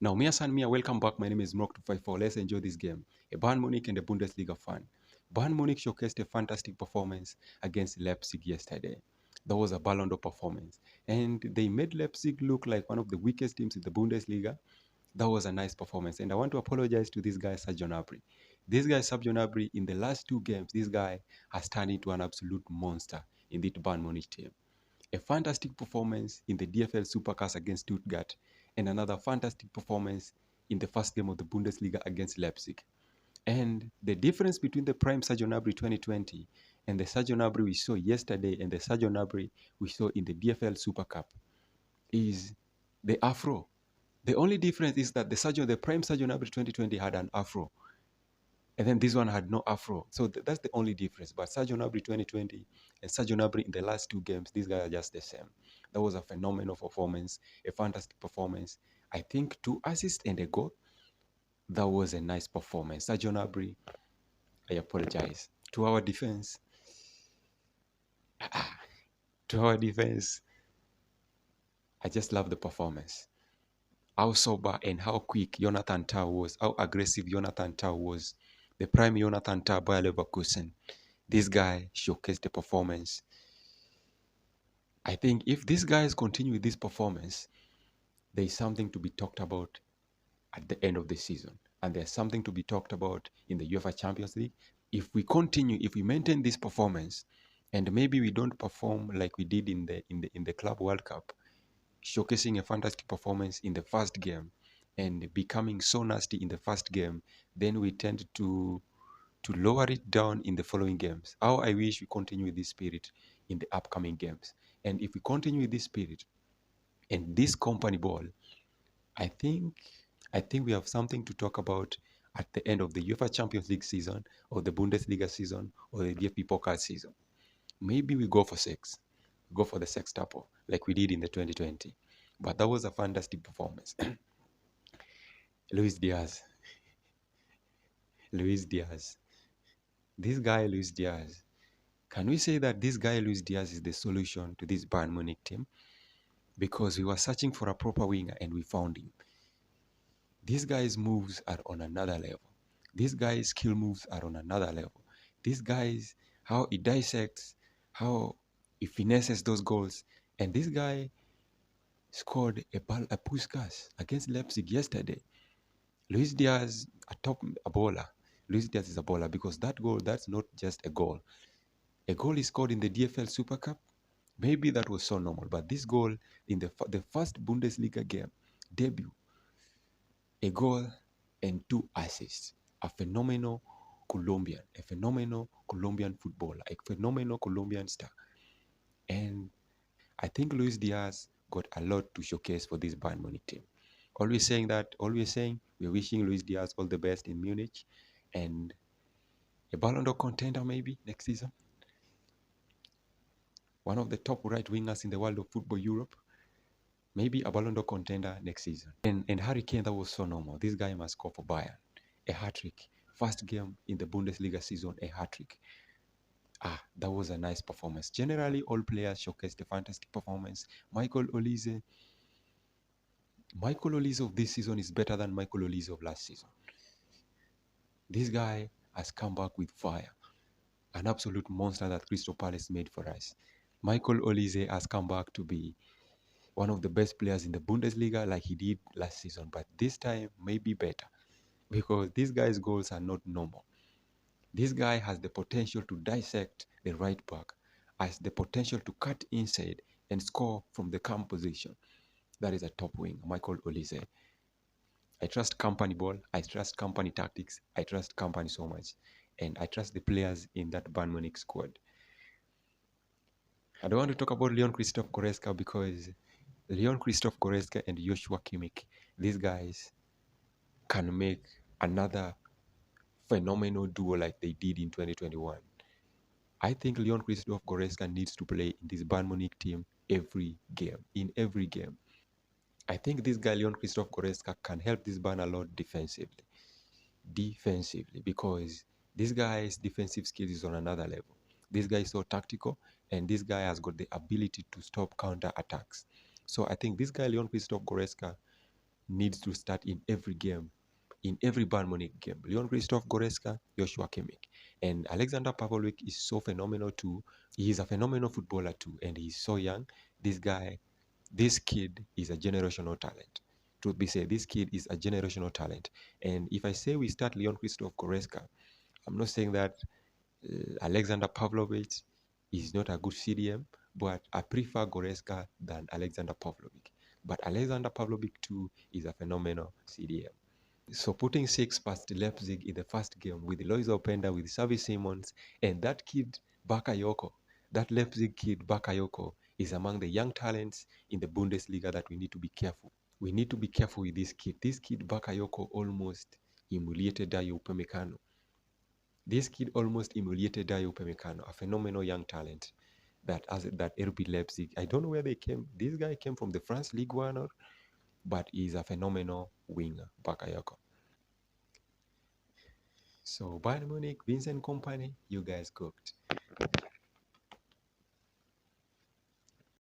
Now, Mia San Mia, welcome back. My name is Mrock254. Let's enjoy this game. A Bayern Munich and a Bundesliga fan. Bayern Munich showcased a fantastic performance against Leipzig yesterday. That was a Ballon d'Or performance. And they made Leipzig look like one of the weakest teams in the Bundesliga. That was a nice performance. And I want to apologize to this guy, Sergio Gnabry. This guy, Sergio Gnabry, in the last two games, this guy has turned into an absolute monster in the Bayern Munich team. A fantastic performance in the DFL Supercars against Stuttgart, and another fantastic performance in the first game of the Bundesliga against Leipzig. And the difference between the prime Sergio Gnabry 2020 and the Sergio Gnabry we saw yesterday and the Sergio Gnabry we saw in the DFL Super Cup is the afro. The only difference is that the prime Sergio Gnabry 2020 had an afro, and then this one had no afro. So that's the only difference. But Sergio Gnabry 2020 and Sergio Gnabry in the last two games, these guys are just the same. That was a phenomenal performance, a fantastic performance. I think 2 assists and a goal. That was a nice performance. Sergio Gnabry, I apologize. To our defense, I just love the performance. How sober and how quick Jonathan Tah was, how aggressive Jonathan Tah was. The prime Jonathan Tah, Bayer Leverkusen. This guy showcased the performance. I think if these guys continue with this performance, there is something to be talked about at the end of the season. And there's something to be talked about in the UEFA Champions League. If we maintain this performance, and maybe we don't perform like we did in the Club World Cup, showcasing a fantastic performance in the first game and becoming so nasty in the first game, then we tend to lower it down in the following games. How I wish we continue with this spirit in the upcoming games. And if we continue with this spirit and this company ball, I think we have something to talk about at the end of the UEFA Champions League season, or the Bundesliga season, or the DFB Pokal season. Maybe we go for the sextuple like we did in the 2020. But that was a fantastic performance. Luiz Diaz. This guy, Luiz Diaz. Can we say that this guy, Luiz Diaz, is the solution to this Bayern Munich team? Because we were searching for a proper winger and we found him. This guy's moves are on another level. This guy's skill moves are on another level. This guy's, how he dissects, how he finesses those goals. And this guy scored a Puskas against Leipzig yesterday. Luiz Diaz, a baller. Luiz Diaz is a baller because that goal, that's not just a goal. A goal he scored in the DFL Super Cup, maybe that was so normal. But this goal in the first Bundesliga game, debut, a goal and 2 assists. A phenomenal Colombian footballer, a phenomenal Colombian star. And I think Luiz Diaz got a lot to showcase for this Bayern Munich team. Always saying we're wishing Luiz Diaz all the best in Munich and a Ballon d'Or contender maybe next season. One of the top right wingers in the world of football Europe. Maybe a Ballon d'Or contender next season. And Harry Kane, that was so normal. This guy must score for Bayern. A hat-trick. First game in the Bundesliga season, a hat-trick. That was a nice performance. Generally, all players showcased a fantastic performance. Michael Olise of this season is better than Michael Olise of last season. This guy has come back with fire. An absolute monster that Crystal Palace made for us. Michael Olise has come back to be one of the best players in the Bundesliga like he did last season. But this time, maybe better. Because this guy's goals are not normal. This guy has the potential to dissect the right back, has the potential to cut inside and score from the calm position. That is a top wing, Michael Olise. I trust company ball, I trust company tactics, I trust company so much. And I trust the players in that Bayern Munich squad. I don't want to talk about Leon Christoph Goretzka because Leon Christoph Goretzka and Joshua Kimmich, these guys can make another phenomenal duo like they did in 2021. I think Leon Christoph Goretzka needs to play in this Bayern Munich team in every game. I think this guy Leon Christoph Goretzka can help this Bayern a lot defensively, because this guy's defensive skills is on another level. This guy is so tactical, and this guy has got the ability to stop counter attacks. So I think this guy Leon Christoph Goretzka needs to start in every game, in every Bayern Munich game. Leon Christoph Goretzka, Joshua Kimmich. And Alexander Pavlovic is so phenomenal too. He is a phenomenal footballer too, and he's so young. This kid is a generational talent. Truth be said, this kid is a generational talent. And if I say we start Leon Christoph Goretzka, I'm not saying that Alexander Pavlovic is not a good CDM, but I prefer Goretzka than Alexander Pavlovic. But Alexander Pavlovic too is a phenomenal CDM. So putting 6 past Leipzig in the first game with Lois Openda, with Xavi Simons, and that kid Bakayoko, that Leipzig kid Bakayoko is among the young talents in the Bundesliga that we need to be careful. We need to be careful with this kid. This kid Bakayoko almost humiliated Dayo Upamecano. This kid almost humiliated Dayo Upamecano, a phenomenal young talent that Rb Leipzig. I don't know where they came. This guy came from the France League One, but he's a phenomenal winger, Bakayoko. So Bayern Munich, Vincent Company, you guys cooked.